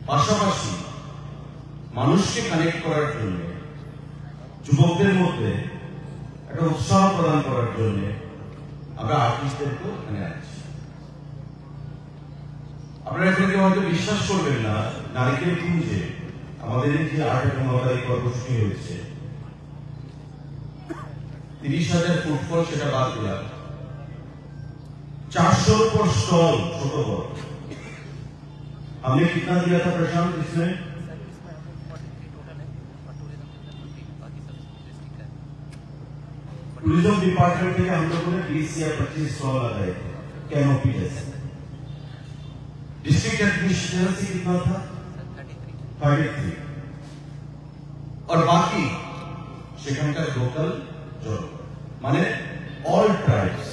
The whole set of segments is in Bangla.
পাশাপাশি মানুষকে কানেক্ট করার জন্য, যুবকদের মধ্যে একটা উৎসাহ প্রদান করার জন্য আমরা আর্টিস্টদেরকেও এখানে আনছি। আপনারা এখানে কেউ হয়তো বিশ্বাস করবেন না, নারিকেল কুঞ্জে আমাদের যে আর্ট এবং নবায়িক কর্মসূচি হয়েছে, 30,000 ফুটফল সেটা বাদ দিলাম, 400 উপর स्टॉल ছোট বড়। हमने कितना दिया था प्रशांत इसमें? टूरिज्म डिपार्टमेंट के हम लोगों ने 20 या 25 स्टॉल लगाए थे कैनोपी जैसे। डिस्ट्रिक्ट एडमिनिस्ट्रेशन से कितना था? 33। और बाकी সেখানকার লোকাল জন মানে অল ট্রাইবস।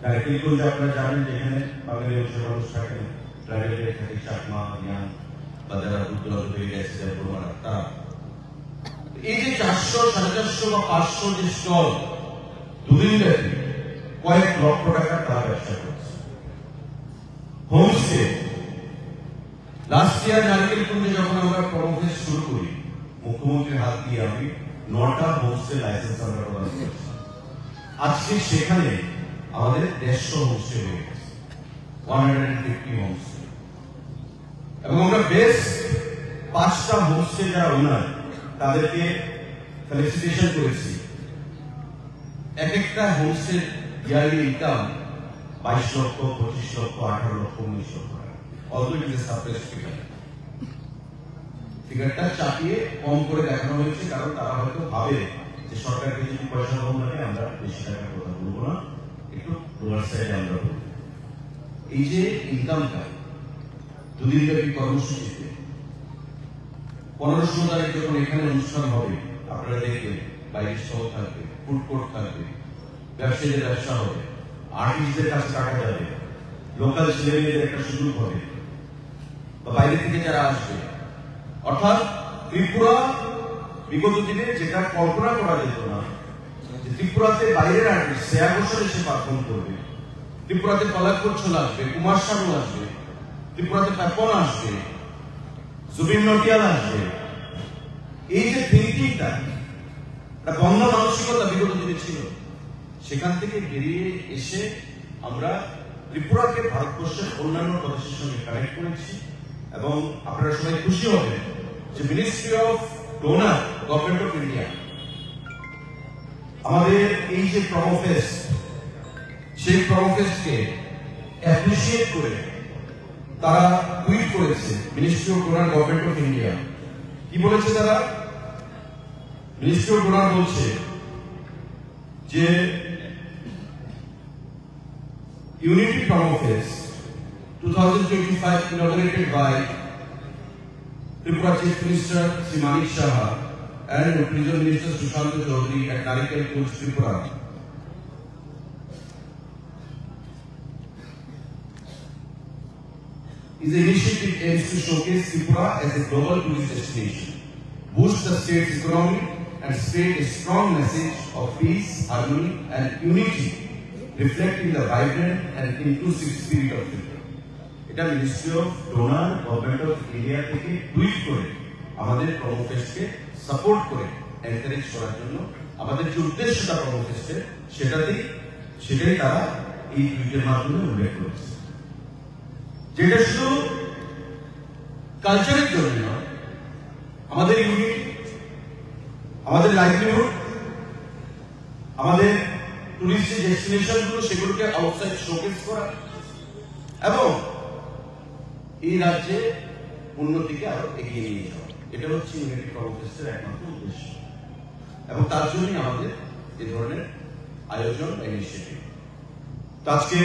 নারিকেল কুঞ্জ আপনারা জানেন যেখানে বাঙালি মানুষ থাকেন, ট্রাইবেলের থাকে চাকমা, ইয়াং বা যারা উত্তর হয়ে গেছে যারা বড়মারা, তারা এই যে 400, 450 বা 500 যে স্টল দুদিন ব্যাপী কয়েক লক্ষ টাকা তারা ব্যবসা করছে। হোমস্টে লাস্ট ইয়ার নারিকেল কুঞ্জে যখন আমরা প্রমোফেস শুরু করি, মুখ্যমন্ত্রীর হাত দিয়ে আমি 9টা হোমস্টে লাইসেন্স আমরা প্রদান করেছি। আজকে সেখানে আমাদের 150 হোমস্টে হয়ে গেছে, 150 হোমস্টে। এবং আমরা বেস্ট 5টা হোমস্টে যারা ওনার তাদেরকে ফেলিসিটেশন করেছি। এক একটা হোমস্টের ইয়ারলি ইনকাম 22 লক্ষ, 25 লক্ষ, 18 লক্ষ, 19 লক্ষ টাকা। Already it is surprise figure. ফিগারটা চাপিয়ে কম করে দেখানো হয়েছে, কারণ তারা হয়তো ভাবে যে সরকারকে যদি পয়সা কম লাগে আমরা বেশি টাকার কথা বলবো না, একটু লোয়ার সাইডে আমরা বলবো। এই যে ইনকামটা দুদিন ব্যাপী কর্মসূচিতে 15 তারিখ যখন এখানে অনুষ্ঠান হবে, আপনারা দেখবেন বাইরে স্টল থাকবে, ফুড কোর্ট থাকবে, ব্যবসায়ীদের ব্যবসা হবে, আর্টিস্টদের কাছে টাকা যাবে, লোকাল ছেলেমেয়েদের একটা সুযোগ হবে, বা বাইরে থেকে যারা আসবে। অর্থাৎ ত্রিপুরা বিগত দিনে যেটা কল্পনা করা যেত না, যে ত্রিপুরাতে বাইরের আর্টিস্ট শ্রেয়া ঘোষাল এসে পারফর্ম করবে, ত্রিপুরাতে পলাকপুর ছোলা আসবে, কুমার শানু আসবে, ত্রিপুরাতে প্যাপন আসবে, জুবিন নটিয়াল আসবে। এই যে থিঙ্কিংটা, বন্ধ মানসিকতা বিগত দিনে ছিল, সেখান থেকে বেরিয়ে এসে আমরা ত্রিপুরাকে ভারতবর্ষের অন্যান্য প্রদেশের সঙ্গে কানেক্ট করেছি। এবং আপনারা সবাই খুশি হবেন যে ministry of DoNER, government of India আমাদের এই যে প্রমোফেস্ট, সেই প্রমোফেস্টকে অ্যাপ্রিসিয়েট করে তারা টুইট করেছে। Ministry of DoNER, government of India কি বলেছে? তারা মিনিস্ট্রি অফ ডোনার বলছে যে unity Promofest 2025 inaugurated by Tripura Chief Minister Sri Manik Saha and Tourism Minister Sushant Chaudhary at Narikel Kunj, Tripura is an initiative aims to showcase Tripura as a global tourist destination, boost the state's economy and spread a strong message of peace, harmony and unity, reflecting the vibrant and inclusive spirit of Tripura. এটা ministry of DoNER, government of India থেকে টুইট করে আমাদের প্রমোফেস্টকে সাপোর্ট করে এনকারেজ করার জন্য আমাদের যে উদ্দেশ্যটা প্রমোফেস্টের, সেটাই তারা এই টুইটের মাধ্যমে উল্লেখ করেছে। যেটা শুধু কালচারের জন্য নয়, আমাদের ইউনিটি, আমাদের লাইভলিহুড, আমাদের টুরিস্ট ডেস্টিনেশন গুলো সেগুলোকে আউটসাইড শোকেস করা এবং এই রাজ্যে উন্নতিকে আরো এগিয়ে নিয়ে যাওয়া, এটা হচ্ছে ইউনিটি প্রমোফেস্টের একমাত্র উদ্দেশ্য। এবং তার জন্যই আমাদের এই ধরনের আয়োজন, ইনিশিয়েটিভ। আজকে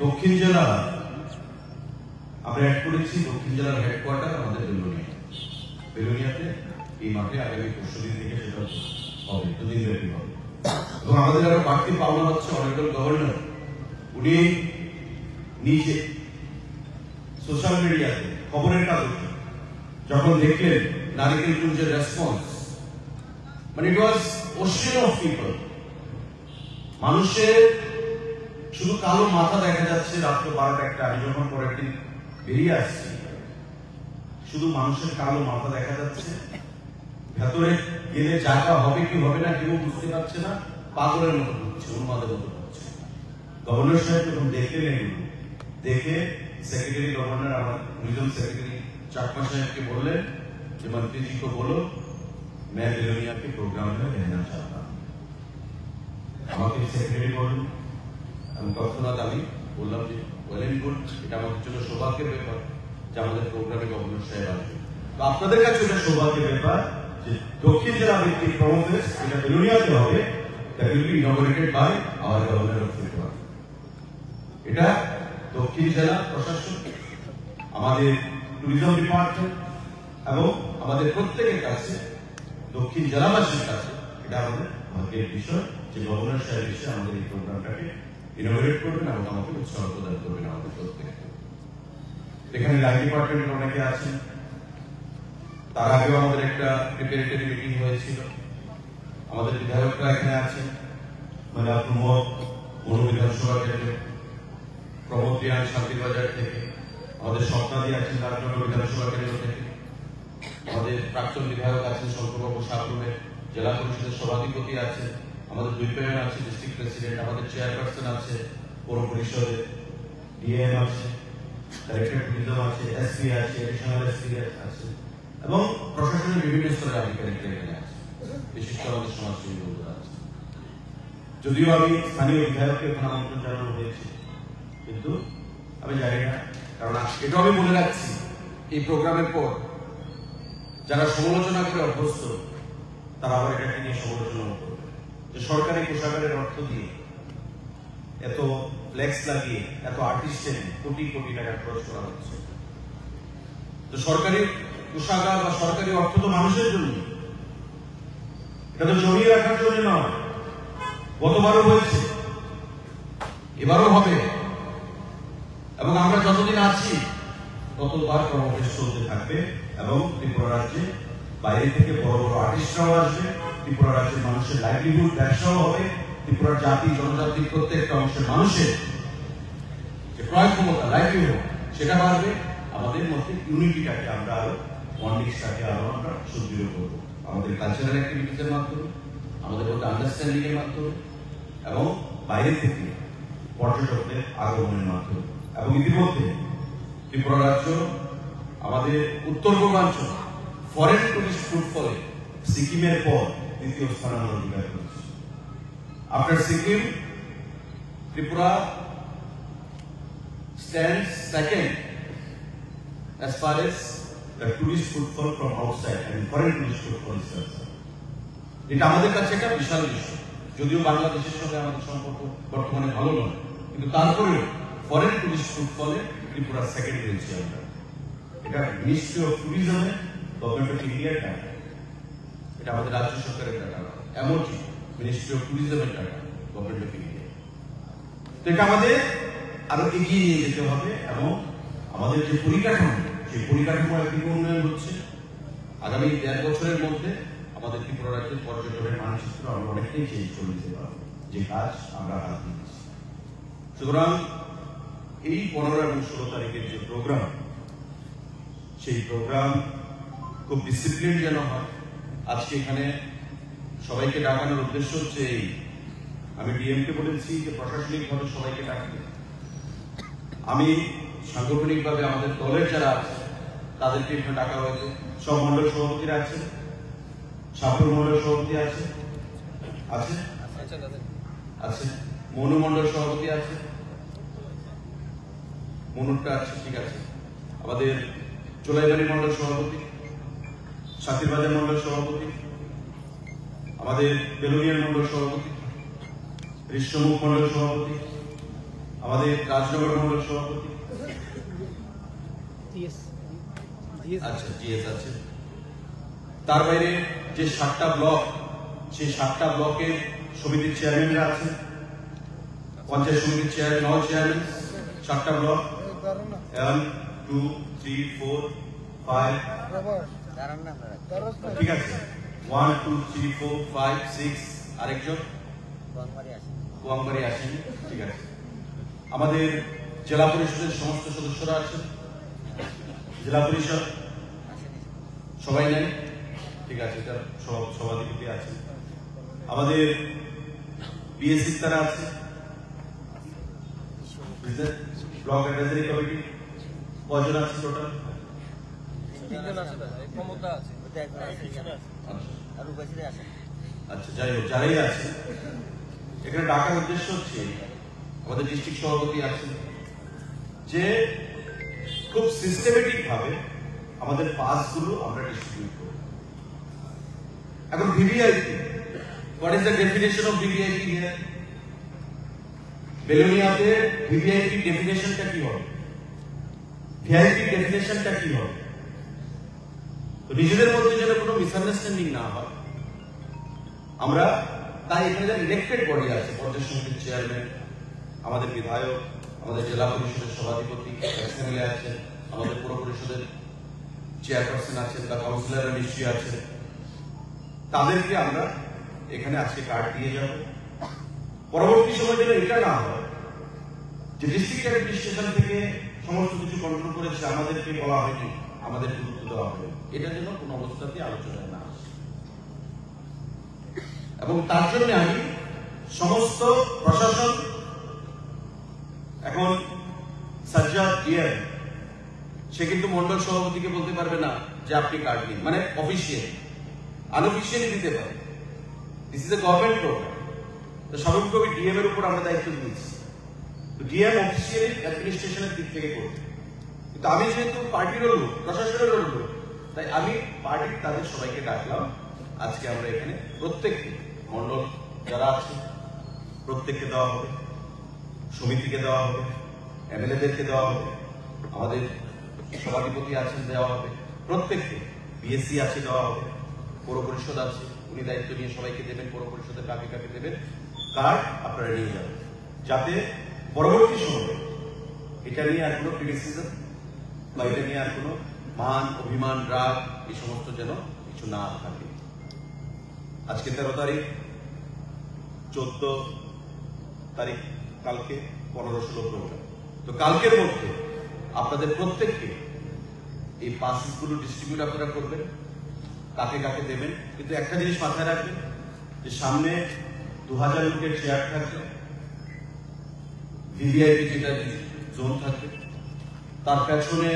দক্ষিণ জেলা আমরা অ্যাড করেছি, দক্ষিণ জেলার হেডকোয়ার্টার আমাদের বেলুনিয়াতে এই মাঠে আগামী 25 দিন থেকে সেটা হবে, 2 দিন ব্যাপী হবে। এবং আমাদের আরো বাড়তি পাওনা হচ্ছে, অনারেবল গভর্নর উনি নিজে সোশ্যাল মিডিয়াতে, খবরের কাগজে যখন দেখলেন নারিকেল কুঞ্জের রেসপন্স, মানে ইট ওয়াজ ওশিয়ান অফ পিপল। মানুষের শুধু কালো মাথা দেখা যাচ্ছে রাত্র 12টা 1টা। আমি যখন পরের দিন বেরিয়ে আসছি, শুধু মানুষের কালো মাথা দেখা যাচ্ছে, ভেতরে গেলে জায়গা হবে কি হবে না কেউ বুঝতে পারছে না, পাগলের মতো হচ্ছে, উন্মাদের মতো হচ্ছে। গভর্নর সাহেব যখন দেখলেন এগুলো, দেখে सेक्रेटरी गवर्नर रीजनल सेक्रेटरी चाकमा साहब के बोले कि मंत्री जी को बोलो मैं बेलोनिया के प्रोग्राम में रहना चाहता हूँ। আমাকে সেক্রেটারি বলুন, আমি তৎক্ষণাৎ আমি বললাম যে ওয়েল এন্ড গুড, এটা আমাদের জন্য সৌভাগ্যের ব্যাপার যে আমাদের প্রোগ্রামে গভর্নর সাহেব আসবে। তো আপনাদের কাছে এটা সৌভাগ্যের ব্যাপার যে দক্ষিণ জেলা ভিত্তিক প্রমোফেস এটা বেলোনিয়াতে হবে, that will be inaugurated by our governor of Tripura. এটা দক্ষিণ জেলা প্রশাসন, আমাদের ট্যুরিজম ডিপার্টমেন্ট এবং আমাদের প্রত্যেকের কাছে, দক্ষিণ জেলাবাসীর কাছে এটা আমাদের ভাগ্যের বিষয় যে গভর্নর সাহেব এসে আমাদের এই প্রোগ্রামটাকে ইনোভেট করবেন এবং আমাকে উৎসাহ প্রদান করবেন আমাদের প্রত্যেককে। এখানে লাইন ডিপার্টমেন্টের অনেকে আছেন, তার আগেও আমাদের একটা প্রিপারেটরি মিটিং হয়েছিল। আমাদের বিধায়করা এখানে আছেন, মানে প্রমোদ মনু বিধানসভা কেন্দ্র, প্রমোদ রিয়ান শান্তিবাজার থেকে, আমাদের স্বপ্নাদি আছেন রাজনগর বিধানসভা কেন্দ্র থেকে, আমাদের প্রাক্তন বিধায়ক আছেন শঙ্করবাবু সাবরুমের, জেলা পরিষদের সভাধিপতি আছেন, আমাদের দুইপেয়ন আছে, ডিস্ট্রিক্ট প্রেসিডেন্ট, আমাদের চেয়ারপারসন আছে পৌর পরিষদের, ডিএম আছে, ডাইরেক্টর ট্যুরিজম আছে, এসপি আছে, এডিশনাল এসপি আছে এবং প্রশাসনের বিভিন্ন স্তরের আধিকারিকরা এখানে আছে, বিশিষ্ট আমাদের সমাজসেবী বন্ধুরা আছে। যদিও আমি স্থানীয় বিধায়ককে এখানে আমন্ত্রণ জানানো হয়েছে, কিন্তু আমি জানি না, কারণ এটা আমি মনে রাখছি এই প্রোগ্রামের পর যারা সমালোচনা করে অভ্যস্ত তারা আবার এটাকে নিয়ে সমালোচনা করবে যে সরকারি কোষাগারের অর্থ দিয়ে এত ফ্লেক্স লাগিয়ে এত আর্টিস্ট এনে কোটি কোটি টাকা খরচ করা হচ্ছে। তো সরকারি কোষাগার বা সরকারি অর্থ তো মানুষের জন্য, এটা তো জমিয়ে রাখার জন্য নয়। গতবারও হয়েছে, এবারও হবে এবং আমরা যতদিন আছি ততবার কর্মসূচি চলতে থাকবে এবং ত্রিপুরা রাজ্যে বাইরে থেকে বড় বড় আর্টিস্টরাও আসবে, ত্রিপুরা রাজ্যের মানুষের লাইভলিহুড ব্যবসাও হবে, ত্রিপুরার জাতি জনজাতির প্রত্যেকটা অংশের মানুষের যে ক্রয় ক্ষমতা লাইভলিহুড সেটা বাড়বে। আমাদের মধ্যে ইউনিটিটাকে আমরা আরো বন্ডিংসটাকে আরো আমরা সুদৃঢ় করবো আমাদের কালচারাল অ্যাক্টিভিটিসের মাধ্যমে, আমাদের মধ্যে আন্ডারস্ট্যান্ডিং এর মাধ্যমে এবং বাইরে থেকে পর্যটকদের আগমনের মাধ্যমে। এবং ইতিমধ্যে ত্রিপুরা রাজ্য আমাদের উত্তর পূর্বাঞ্চল ফরেন টুরিস্ট ফুটফলে সিকিমের পর দ্বিতীয় স্থান আমরা অধিকার করেছি। After Sikkim, Tripura stands second as far as the tourist footfall from outside and foreign tourist footfall is concerned. এটা আমাদের কাছে একটা বিশাল বিষয়, যদিও বাংলাদেশের সঙ্গে আমাদের সম্পর্ক বর্তমানে ভালো নয়, কিন্তু তারপরেও ফরেন টুরিস্ট ফুটফলে ত্রিপুরা সেকেন্ড হয়েছে আমরা। এটা মিনিস্ট্রি অফ ট্যুরিজমে গভর্নমেন্ট অফ ইন্ডিয়ার টাকা, এটা আমাদের রাজ্য সরকারের টাকা, এমনকি মিনিস্ট্রি অফ ট্যুরিজমের টাকা গভর্নমেন্ট অফ ইন্ডিয়া। তো এটা আমাদের আরো এগিয়ে নিয়ে যেতে হবে এবং আমাদের যে পরিকাঠামো, সেই পরিকাঠামো একদিকে উন্নয়ন হচ্ছে। আগামী ১.৫ বছরের মধ্যে আমাদের ত্রিপুরা রাজ্যের পর্যটনের মানচিত্র আমরা অনেকটাই চেঞ্জ করে দিতে পারবো, যে কাজ আমরা হাত দিচ্ছি। সুতরাং এই 15 এবং 16 তারিখের যে প্রোগ্রাম, সেই প্রোগ্রাম খুব ডিসিপ্লিন যেন হয়। আজকে এখানে সবাইকে ডাকানোর উদ্দেশ্য হচ্ছে এই, আমি ডিএমকে বলেছি যে প্রশাসনিকভাবে সবাইকে ডাকতে, আমি সাংগঠনিকভাবে আমাদের দলের যারা আছে তাদেরকে এখানে ডাকা হয়েছে। সব মন্ডল সভাপতিরা আছে, সাপুর মন্ডল সভাপতি আছে, আছে আছে মনু মন্ডল সভাপতি আছে, মনুরটা আছে, ঠিক আছে। আমাদের চোলাইবাড়ি মন্ডল সভাপতি, শান্তিবাজার মন্ডল সভাপতি, আমাদের বেলোনিয়ার মন্ডল সভাপতি, ঋষ্যমুখ মন্ডল সভাপতি, আমাদের রাজনগর মন্ডল সভাপতি, আচ্ছা জিএস আছে। তার বাইরে যে 7টা ব্লক, সেই 7টা ব্লকের সমিতির চেয়ারম্যানরা আছেন, পঞ্চায়েত সমিতির চেয়ারম্যান, অল চেয়ারম্যান, 7টা ব্লক 1 2 3 4 5, ঠিক আছে, 1 2 3 4 5 6, আরেকজন কুয়াংবাড়ি আসেন, ঠিক আছে। আমাদের জেলা পরিষদের সমস্ত সদস্যরা আছেন, জেলা পরিষদ সবাই নেন, ঠিক আছে, এটা সভাধিপতি আছে, আমাদের বিএসসি তারা আছে, ব্লক অ্যাডভাইজারি কমিটি কজন আছে টোটাল? আচ্ছা, যাই হোক, যারাই আছে এখানে ডাকার উদ্দেশ্য হচ্ছে আমাদের ডিস্ট্রিক্ট সভাপতি আছেন যে খুব সিস্টেমেটিক ভাবে আমাদের পাসগুলো আমরা ডিস্ট্রিবিউট করব। এখন VVIP, what is the definition of VVIP here? বেলোনিয়াতে ভিভিআইপি ডেফিনেশনটা কি হবে, ভিআইপি ডেফিনেশনটা কি হবে? তো নিজেদের মধ্যে যেন কোনো মিসআন্ডারস্ট্যান্ডিং না হয়, আমরা তাই এখানে যারা ইলেক্টেড বডি আছে, পঞ্চায়েত সমিতির চেয়ারম্যান, আমাদের বিধায়ক, আমাদের জেলা পরিষদের সভাধিপতি এমএলএ আছেন, আমাদের পৌর পরিষদের চেয়ারপারসন আছেন বা কাউন্সিলররা নিশ্চয়ই আছেন, তাদেরকে আমরা এখানে আজকে কার্ড দিয়ে যাব। পরবর্তী সময় যেন এটা না হয় যে ডিস্ট্রিক্ট অ্যাডমিনিস্ট্রেশন থেকে সমস্ত কিছু কন্ট্রোল করেছে, আমাদেরকে বলা হয়নি, আমাদের গুরুত্ব দেওয়া হবে, এটা যেন কোনো অবস্থাতে আলোচনায় না আসে। এবং তার জন্য আমি সমস্ত প্রশাসন, এখন সাজ্জাদ ডিএম সে কিন্তু মন্ডল সভাপতিকে বলতে পারবে না যে আপনি কার্ড দিন, মানে অফিসিয়ালি, আনঅফিসিয়ালি দিতে পারে। This is a government program. তো স্বাভাবিকভাবে ডিএম এর উপর আমরা দায়িত্ব দিয়েছি, ডিএম অফিসিয়ালি অ্যাডমিনিস্ট্রেশনের দিক থেকে করবে। কিন্তু আমি যেহেতু পার্টিরও লোক, প্রশাসনের লোক, তাই আমি পার্টির তাদের সবাইকে ডাকলাম। আজকে আমরা এখানে প্রত্যেককে, মন্ডল যারা আছে প্রত্যেককে দেওয়া হবে, সমিতিকে দেওয়া হবে, এমএলএদেরকে দেওয়া হবে, আমাদের সভাধিপতি আছেন দেওয়া হবে, প্রত্যেককে, বিএসসি আছে দেওয়া হবে, পৌর পরিষদ আছে, উনি দায়িত্ব নিয়ে সবাইকে দেবেন, পৌর পরিষদের কাকে কাকে দেবেন, কার্ড আপনারা নিয়ে যাবেন, যাতে পরবর্তী সময়ে এটা নিয়ে আর কোনো ক্রিটিসিজম বা এটা নিয়ে আর কোনো মান অভিমান রাগ এই সমস্ত যেন কিছু না থাকে। আজকে 13 তারিখ, 14 তারিখ, কালকে 15-16 প্রোগ্রাম। তো কালকের মধ্যে আপনাদের প্রত্যেককে এই পাসগুলো ডিস্ট্রিবিউট আপনারা করবেন, কাকে কাকে দেবেন। কিন্তু একটা জিনিস মাথায় রাখবেন যে সামনে 2000 লোকের চেয়ার থাকবে, ভিভিআইপি যেটা জোন থাকবে, তার পেছনে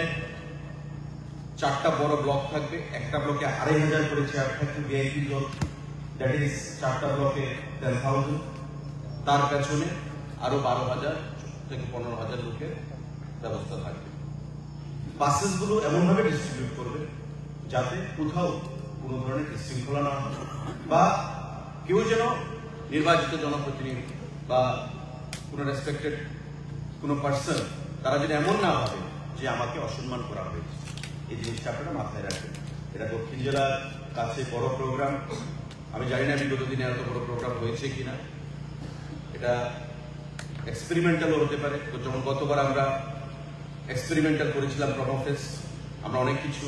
4টা বড় ব্লক থাকবে, একটা ব্লকে 2500 করে চেয়ার থাকবে, ভিআইপি জোন, দ্যাট ইজ 4টা ব্লকে 10,000, তার পেছনে আরো 12,000 থেকে 15,000 লোকের ব্যবস্থা থাকবে। বাসেস গুলো এমন ভাবে ডিস্ট্রিবিউট করবে যাতে কোথাও কোনো ধরনের বিশৃঙ্খলা না হয়, বা কেউ যেন নির্বাচিত জনপ্রতিনিধি বা কোনো রেসপেক্টেড কোনো পার্সন তারা যেন এমন না ভাবে যে আমাকে অসম্মান করা হয়েছে। এই জিনিসটা আপনারা মাথায় রাখবেন। এটা দক্ষিণ জেলার কাছে বড় প্রোগ্রাম। আমি জানি না বিগত দিনে এত বড় প্রোগ্রাম হয়েছে কিনা, এটা এক্সপেরিমেন্টালও হতে পারে। তো যখন গতবার আমরা এক্সপেরিমেন্টাল করেছিলাম প্রমোফেস্ট, আমরা অনেক কিছু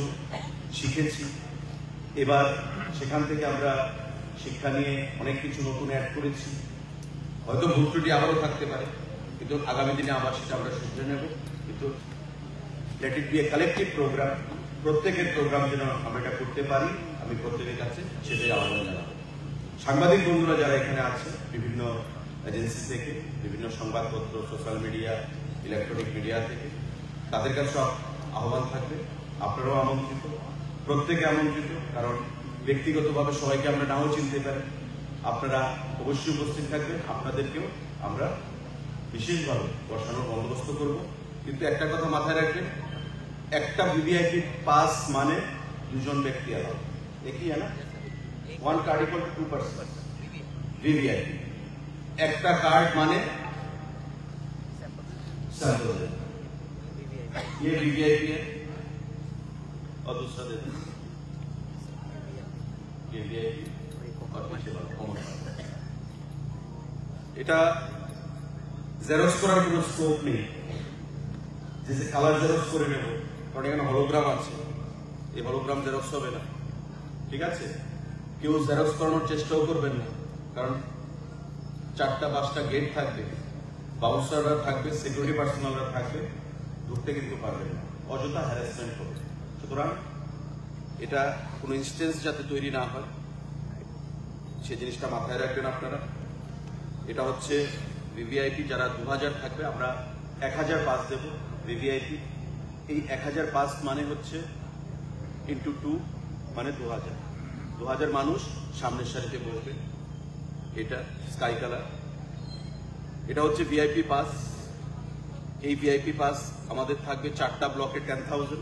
শিখেছি। এবার সেখান থেকে আমরা শিক্ষা নিয়ে অনেক কিছু নতুন অ্যাড করেছি। হয়তো ভুল ত্রুটি আবারও থাকতে পারে, কিন্তু আগামী দিনে আবার সেটা আমরা শুধরে নেব। কিন্তু let it be a collective program, প্রত্যেকের প্রোগ্রাম যেন আমরা এটা করতে পারি, আমি প্রত্যেকের কাছে সেটাই আহ্বান জানাবো। সাংবাদিক বন্ধুরা যারা এখানে আছে, বিভিন্ন এজেন্সি থেকে, বিভিন্ন সংবাদপত্র, সোশ্যাল মিডিয়া, ইলেকট্রনিক মিডিয়া থেকে, তাদের কাছে আহ্বান থাকবে, আপনারাও আমন্ত্রিত, প্রত্যেকে আমন্ত্রিত। কারণ ব্যক্তিগতভাবে সবাইকে আমরা নাও চিনতে পারি, আপনারা অবশ্যই উপস্থিত থাকবেন। আপনাদেরকেও আমরা বিশেষভাবে বসানোর বন্দোবস্ত করব। কিন্তু একটা কথা মাথায় রাখবেন, একটা ভিভিআইপি পাস মানে 2 জন ব্যক্তি অ্যালাউ, একই না, 1 card equal to 2 person VVIP. একটা কার্ড মানে सैंपल है, ये वीवीआईपी है और दूसरा दे दें ये वीआईपी और पीछे वाला कॉमन। এটা জেরক্স করার কোনো স্কোপ নেই, जैसे কালার জেরক্স করে নেব, কারণ এখানে হলোগ্রাম আছে, এই হলোগ্রাম জেরক্স হবে না, ঠিক আছে? কেউ জেরক্স করানোর চেষ্টাও করবেন না, কারণ 4টা 5টা গেট থাকবে, বাউন্সাররা থাকবে, সিকিউরিটি পার্সোনালরা থাকবে, ঢুকতে কিন্তু পারবেন না, অযথা হ্যারাসমেন্ট করবে। সুতরাং এটা কোনো ইনস্টেন্স যাতে তৈরি না হয় সেই জিনিসটা মাথায় রাখবেন আপনারা। এটা হচ্ছে ভিভিআইপি যারা 2000 থাকবে, আমরা 1000 পাস দেব ভিভিআইপি। এই 1000 পাস মানে হচ্ছে ইন্টু 2 মানে 2000 মানুষ সামনের সারিতে বসবে। এটা স্কাই কালার, এটা হচ্ছে ভিআইপি পাস। এই ভিআইপি পাস আমাদের থাকবে 4টা ব্লকে 10,000,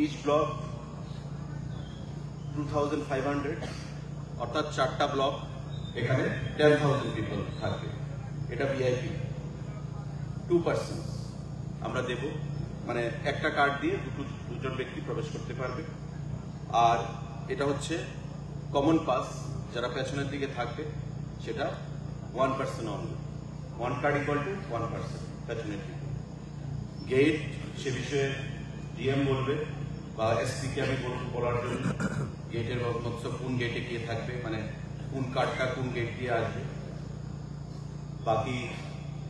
ইচ ব্লক 2500, অর্থাৎ 4টা ব্লক এখানে 10,000 পিপল থাকবে। এটা ভিআইপি 2% আমরা দেব, মানে একটা কার্ড দিয়ে দুজন ব্যক্তি প্রবেশ করতে পারবে। আর এটা হচ্ছে কমন পাস, যারা পেছনের দিকে থাকবে সেটা 1% অনলি, 1 কার্ড ইকুয়াল টু 1% পেছনের দিকে। গেট সে বিষয়ে ডিএম বলবে বা এসপি কে আমি বলার জন্য গেটের মতলব কোন গেটে কে থাকবে, মানে কোন কার্ডটা কোন গেট দিয়ে আসবে। বাকি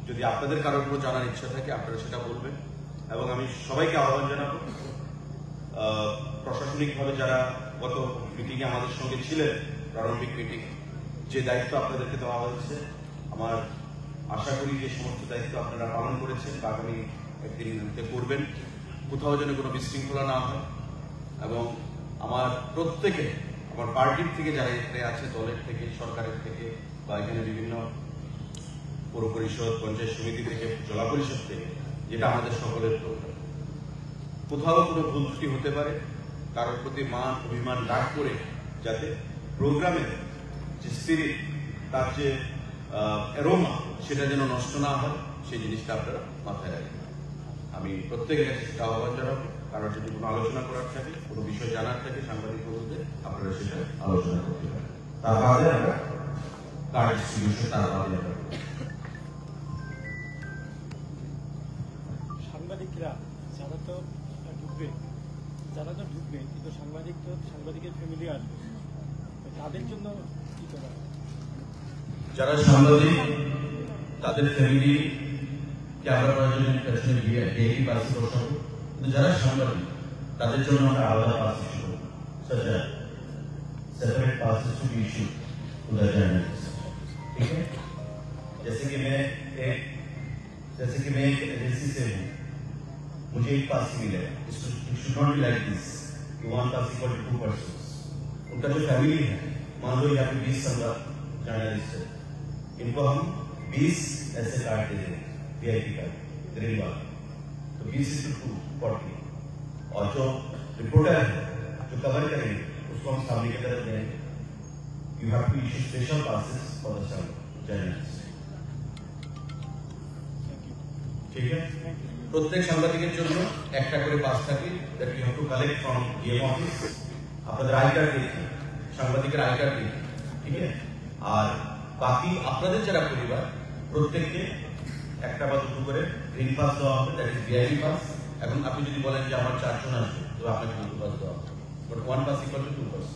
যদি আপনাদের কারোর কোনো জানার ইচ্ছা থাকে আপনারা সেটা বলবেন। এবং আমি সবাইকে আহ্বান জানাবো, প্রশাসনিকভাবে যারা গত মিটিংয়ে আমাদের সঙ্গে ছিলেন, প্রারম্ভিক মিটিং, যে দায়িত্ব আপনাদেরকে দেওয়া হয়েছে, আমার আশা করি যে সমস্ত দায়িত্ব আপনারা পালন করেছেন আগামী একদিনতে করবেন। কোথাও যেন কোনো বিশৃঙ্খলা না হয়। এবং আমার প্রত্যেকে, আমার পার্টির থেকে যারা এখানে আছে, দলের থেকে, সরকারের থেকে, বা এখানে বিভিন্ন পৌর পরিষদ, পঞ্চায়েত সমিতি থেকে, জেলা পরিষদ থেকে, যেটা আমাদের সকলের প্রোগ্রাম, কোথাও কোনো ভুল ত্রুটি হতে পারে, কারোর প্রতি মান অভিমান রাগ করে যাতে প্রোগ্রামের যে স্পিরিট, তার যে অ্যারোমা, সেটা যেন নষ্ট না হয়, সেই জিনিসটা আপনারা মাথায় রাখবেন। আমি প্রত্যেকের কাছে সেটা আহ্বান জানাবো। কারোর যদি কোনো আলোচনা করার থাকে, কোনো বিষয় জানার থাকে সাংবাদিক বন্ধুদের, আপনারা সেটা আলোচনা করতে পারেন। তার বাদে আমরা কার্ড ডিস্ট্রিবিউশন তার বাদে আমরা সাংবাদিকরা যারা তো ঢুকবে কিন্তু সাংবাদিকের ফ্যামিলি আসবে, তাদের জন্য কি করা? যারা সাংবাদিক তাদের ফ্যামিলি কে আমরা প্রয়োজনে পেছনে গিয়ে ডেইলি পাসে বসাবো, কিন্তু যারা সাংবাদিক তাদের জন্য আমরা আলাদা পাস ইস্যু করবো। Separate passes to be issued to the journalist. ठीक है, जैसे कि मैं एक एजेंसी से हूँ, मुझे एक पास मिलेगा, it should not be like this कि 1 पास इक्वल टू 2 पर्सन्स। उनका जो फैमिली है, मान लो यहाँ पे 20 जर्नलिस्ट है, इनको हम 20 ऐसे कार्ड दे देंगे, वीआईपी कार्ड ग्रीन वाला, तो 20:2 40। और जो रिपोर्टर है जो कवर करेंगे उसको हम सामने की तरफ देंगे। You have to issue special passes for the journalist. ठीक है, প্রত্যেক সাংবাদিকের জন্য একটা করে পাস থাকে, that you have to collect from DM office. আপনাদের আই কার্ড দিয়েছি, সাংবাদিকের আই কার্ড দিয়েছি। ঠিক আছে, আর বাকি আপনাদের যারা পরিবার, প্রত্যেককে একটা বা দুটো করে গ্রিন পাস দেওয়া হবে, দ্যাট ইজ ভিআইপি পাস। এখন আপনি যদি বলেন যে আমার 4 জন আসবে, তো আপনাকে 2 পাস দেওয়া হবে, but 1 pass equal to 2 pass.